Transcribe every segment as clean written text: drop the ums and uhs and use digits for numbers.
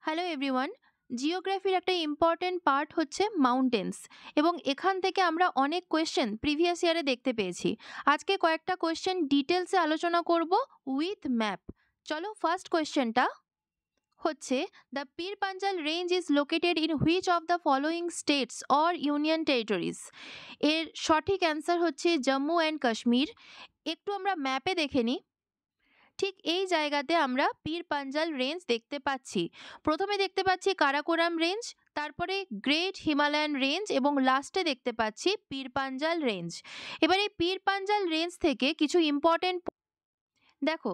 Hello everyone. জিওগ্রাফির একটা important part হচ্ছে mountains এবং এখান থেকে আমরা অনেক কোয়েশ্চেন প্রিভিয়াস ইয়ারে দেখতে পেয়েছি। আজকে কয়েকটা কোয়েশ্চেন ডিটেলসে আলোচনা করব উইথ ম্যাপ। চলো ফার্স্ট কোয়েশ্চেনটা হচ্ছে, the Pir Panjal range is located in which of the following states or union territories. এর সঠিক অ্যান্সার হচ্ছে জম্মু অ্যান্ড কাশ্মীর। একটু আমরা ম্যাপে দেখে নিই। ঠিক এই জায়গাতে আমরা পীর পাঞ্জাল রেঞ্জ দেখতে পাচ্ছি। প্রথমে দেখতে পাচ্ছি কারাকোরাম রেঞ্জ, তারপরে গ্রেট হিমালয়ান রেঞ্জ এবং লাস্টে দেখতে পাচ্ছি পীর পাঞ্জাল রেঞ্জ। এবার এই পীর পাঞ্জাল রেঞ্জ থেকে কিছু ইম্পর্টেন্ট দেখো,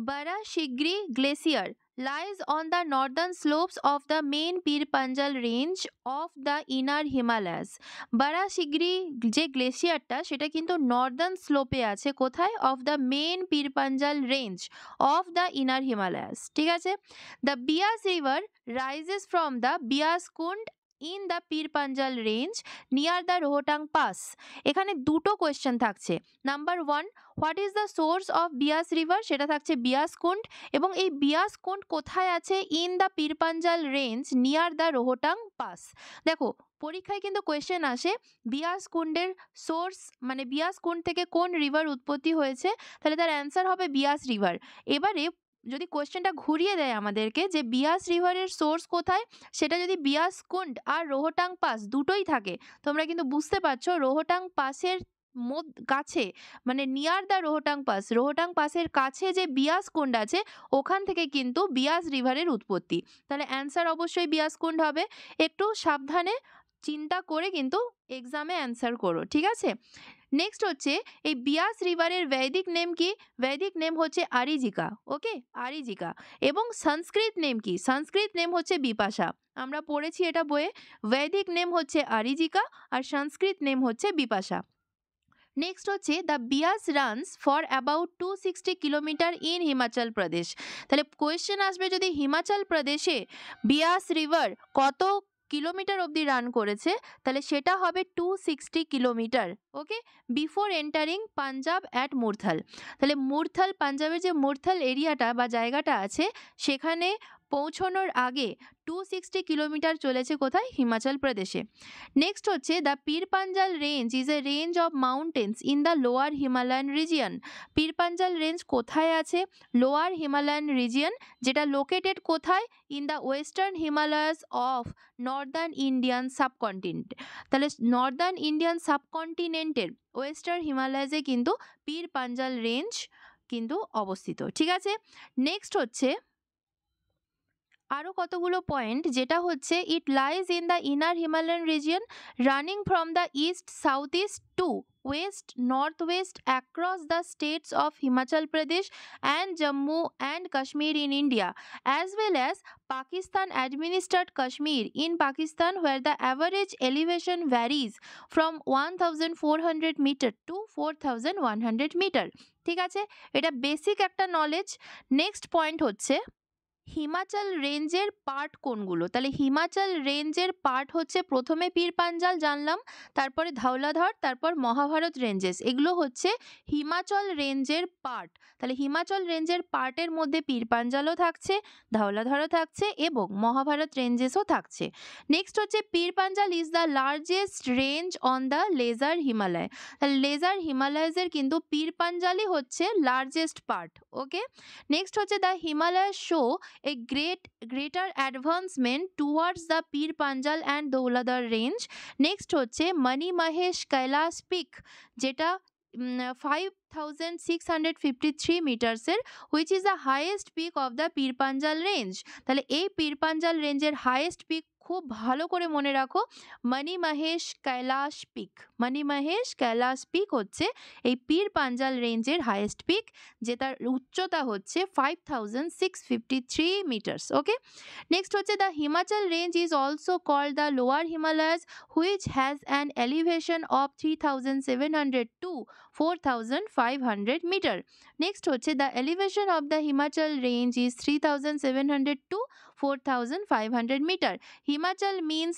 Barashigri Glacier lies on the northern slopes of the main Pir Panjal range of the inner Himalayas. Barashigri যে গ্লেসিয়ারটা সেটা কিন্তু নর্দার্ন স্লোপে আছে, কোথায়? Of the main Pir Panjal range of the inner Himalayas. ঠিক আছে। The Beas river rises from the Beas Kund in the Pir Panjal range near the Rohtang pass. এখানে দুটো question থাকছে। Number one, what is the source of Beas river, সেটা থাকছে বিয়াস কুন্ড, এবং এই বিয়াস কুন্ড কোথায় আছে? In the Pir Panjal range near the Rohtang pass. দেখো, পরীক্ষায় কিন্তু কোয়েশ্চেন আসে বিয়াস কুন্ডের সোর্স, মানে বিয়াস কুন্ড থেকে কোন রিভার উৎপত্তি হয়েছে, তাহলে তার অ্যান্সার হবে বিয়াস রিভার। এবারে যদি কোয়েশ্চেনটা ঘুরিয়ে দেয় আমাদেরকে যে বিয়াস রিভারের সোর্স কোথায়, সেটা যদি বিয়াস কুন্ড আর রোহটাং পাস দুটোই থাকে, তোমরা কিন্তু বুঝতে পারছো রোহটাং পাসের কাছে, মানে near the Rohtang pass, Rohtang পাসের কাছে যে বিয়াস কুন্ড আছে ওখান থেকে কিন্তু বিয়াস রিভারের উৎপত্তি। তাহলে অ্যান্সার অবশ্যই বিয়াস কুন্ড হবে। একটু সাবধানে চিন্তা করে কিন্তু এক্সামে অ্যান্সার করো, ঠিক আছে? নেক্সট হচ্ছে, এই বিয়াস রিভারের বৈদিক নেম কি? বৈদিক নেম হচ্ছে আরিজিকা। ওকে, আরিজিকা। এবং সংস্কৃত নেম কি? সংস্কৃত নেম হচ্ছে বিপাশা। আমরা পড়েছি এটা বইয়ে। বৈদিক নেম হচ্ছে আরিজিকা আর সংস্কৃত নেম হচ্ছে বিপাশা। নেক্সট হচ্ছে, the Beas runs for about 260 kilometre in Himachal Pradesh. তাহলে কোয়েশ্চেন আসবে, যদি হিমাচল প্রদেশে বিয়াস রিভার কত কিলোমিটার অবধি রান করেছে, তাহলে সেটা হবে 260 kilometre. Okay, before entering Punjab at Murthal. তাহলে মুরথাল, পাঞ্জাবের যে মুরথাল এরিয়াটা বা জায়গাটা আছে, সেখানে পৌঁছানোর আগে 260 কিলোমিটার চলেছে কোথায়? হিমাচল প্রদেশে। নেক্সট হচ্ছে, the Pir Panjal range is a range of mountains in the lower Himalayan region. পীর পাঞ্জাল রেঞ্জ কোথায় আছে? লোয়ার হিমালয়ান রিজিয়ন, যেটা লোকেটেড কোথায়? In the western Himalayas of Northern Indian subcontinent. তাহলে নর্দার্ন ইন্ডিয়ান সাবকন্টিনেন্টের ওয়েস্টার্ন হিমালয়াসে কিন্তু পীর পাঞ্জাল রেঞ্জ কিন্তু অবস্থিত। ঠিক আছে। নেক্সট হচ্ছে আরও কতগুলো পয়েন্ট, যেটা হচ্ছে, it lies in the inner Himalayan region running from the east south east to west north west across the states of Himachal Pradesh and Jammu and Kashmir in India, as well as Pakistan administered Kashmir in Pakistan, where the average elevation varies from 1400 meter to 4100 meter। ঠিক আছে, এটা basic একটা knowledge. Next point হচ্ছে, হিমাচল রেঞ্জের part কোনগুলো? তাহলে হিমাচল রেঞ্জের part হচ্ছে, প্রথমে পীর পাঞ্জাল জানলাম, তারপরে ধৌলাধর, তারপর মহাভারত রেঞ্জেস, এগুলো হচ্ছে হিমাচল রেঞ্জের পার্ট। তাহলে হিমাচল রেঞ্জের পার্টের মধ্যে পীর পাঞ্জালও থাকছে, ধৌলাধরও থাকছে এবং মহাভারত রেঞ্জেসও থাকছে। নেক্সট হচ্ছে, Pir Panjal is the largest range on the lesser Himalaya. তাহলে লেজার হিমালয়াসের কিন্তু পীর পাঞ্জালই হচ্ছে লার্জেস্ট পার্ট। ওকে। নেক্সট হচ্ছে, the Himalaya show a greater advancement towards the Pir Panjal and Dauladhar range। Next হচ্ছে মানি মহেশ কৈলাস পিক, যেটা 5653 মিটার্সের, which is the highest peak of the Pir Panjal range. তাহলে এই পীর পাঞ্জাল রেঞ্জের হাইয়েস্ট পিক খুব ভালো করে মনে রাখো, মানি মহেশ কৈলাস পিক। মানি মহেশ কৈলাস পিক হচ্ছে এই পীর পাঞ্জাল রেঞ্জের হাইয়েস্ট পিক, যেটার উচ্চতা হচ্ছে 5653 মিটার্স। ওকে। নেক্সট হচ্ছে, the Himachal range is also called the lower Himalayas, which has an elevation of 3700 to 4500 metre. Next হচ্ছে, the elevation of the Himachal range is 3700 to 4500 metre. Himachal means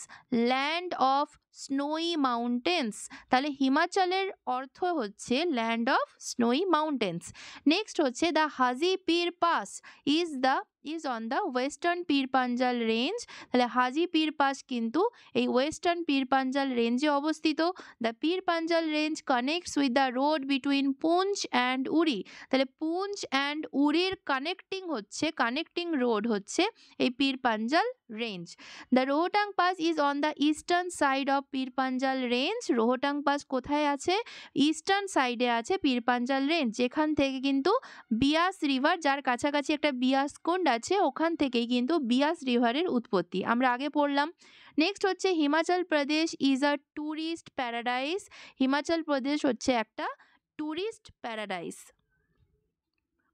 land of snowy mountains. তাহলে হিমাচলের অর্থ হচ্ছে land of snowy mountains. Next হচ্ছে the Haji Pir pass is on the western Pir Panjal range. তাহলে হাজি Pir pass কিন্তু এই western Pir Panjal রেঞ্জে অবস্থিত। The Pir Panjal range connects with the road between Poonch and Uri. তাহলে পুঞ্চ অ্যান্ড উরির কানেক্টিং রোড হচ্ছে এই Pir Panjal range. The Rohtang pass is on the eastern side of Pir Panjal range. Rohtang pass কোথায় আছে? ইস্টার্ন সাইডে আছে পীর পাঞ্জাল রেঞ্জ, যেখান থেকে কিন্তু বিয়াস রিভার, যার কাছাকাছি একটা বিয়াস কুণ্ড আছে, ওখান থেকেই কিন্তু বিয়াস রিভারের উৎপত্তি, আমরা আগে পড়লাম। নেক্সট হচ্ছে Himachal Pradesh is a tourist paradise. Himachal Pradesh হচ্ছে একটা ট্যুরিস্ট প্যারাডাইস।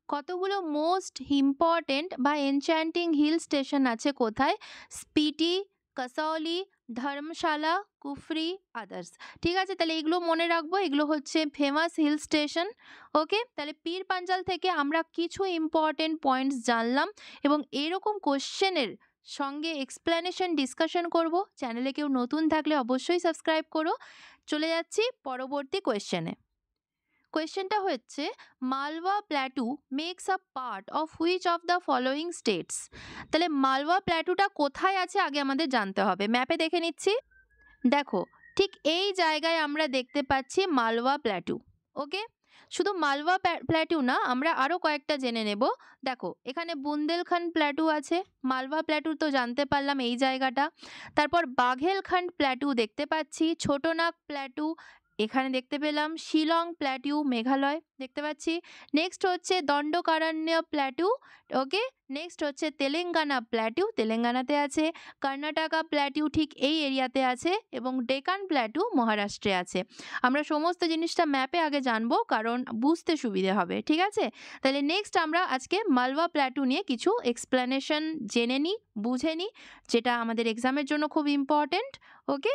কতগুলো মোস্ট ইম্পর্টেন্ট বা এনচ্যান্টিং হিল স্টেশন আছে কোথায়? স্পিটি, কাসাউলি, ধর্মশালা, কুফরি, আদার্স। ঠিক আছে, তাহলে এগুলো মনে রাখবো, এগুলো হচ্ছে ফেমাস হিল স্টেশন। ওকে, তাহলে পীর পাঞ্জাল থেকে আমরা কিছু ইম্পর্টেন্ট পয়েন্টস জানলাম এবং এরকম কোশ্চেনের সঙ্গে এক্সপ্লেনেশন ডিসকাশন করব। চ্যানেলে কেউ নতুন থাকলে অবশ্যই সাবস্ক্রাইব করো। চলে যাচ্ছি পরবর্তী কোয়েশ্চেনে। কোয়েশ্চেনটা হচ্ছে Malwa plateau makes a part of which of the following states. তাহলে মালওয়া প্ল্যাটুটা কোথায় আছে আগে আমাদের জানতে হবে। ম্যাপে দেখে নিচ্ছি, দেখো ঠিক এই জায়গায় আমরা দেখতে পাচ্ছি মালওয়া প্ল্যাটু। ওকে, শুধু মালওয়া প্ল্যাটু না, আমরা আরও কয়েকটা জেনে নেব। দেখো এখানে বুন্দেলখণ্ড প্ল্যাটু আছে, মালওয়া প্ল্যাটু তো জানতে পারলাম এই জায়গাটা। তারপর বাঘেলখণ্ড প্ল্যাটু দেখতে পাচ্ছি, ছোটনাগ প্ল্যাটু এখানে দেখতে পেলাম, শিলং প্ল্যাটু মেঘালয় দেখতে পাচ্ছি। নেক্সট হচ্ছে দণ্ডকারণ্য প্ল্যাটু। ওকে, নেক্সট হচ্ছে তেলেঙ্গানা প্ল্যাটু, তেলেঙ্গানাতে আছে। কর্ণাটকা প্ল্যাটু ঠিক এই এরিয়াতে আছে এবং ডেকান প্ল্যাটু মহারাষ্ট্রে আছে। আমরা সমস্ত জিনিসটা ম্যাপে আগে জানবো, কারণ বুঝতে সুবিধে হবে। ঠিক আছে, তাহলে নেক্সট আমরা আজকে মালওয়া প্ল্যাটু নিয়ে কিছু এক্সপ্লেনেশন জেনে নিই, বুঝে নিই, যেটা আমাদের এক্সামের জন্য খুব ইম্পর্টেন্ট। ওকে।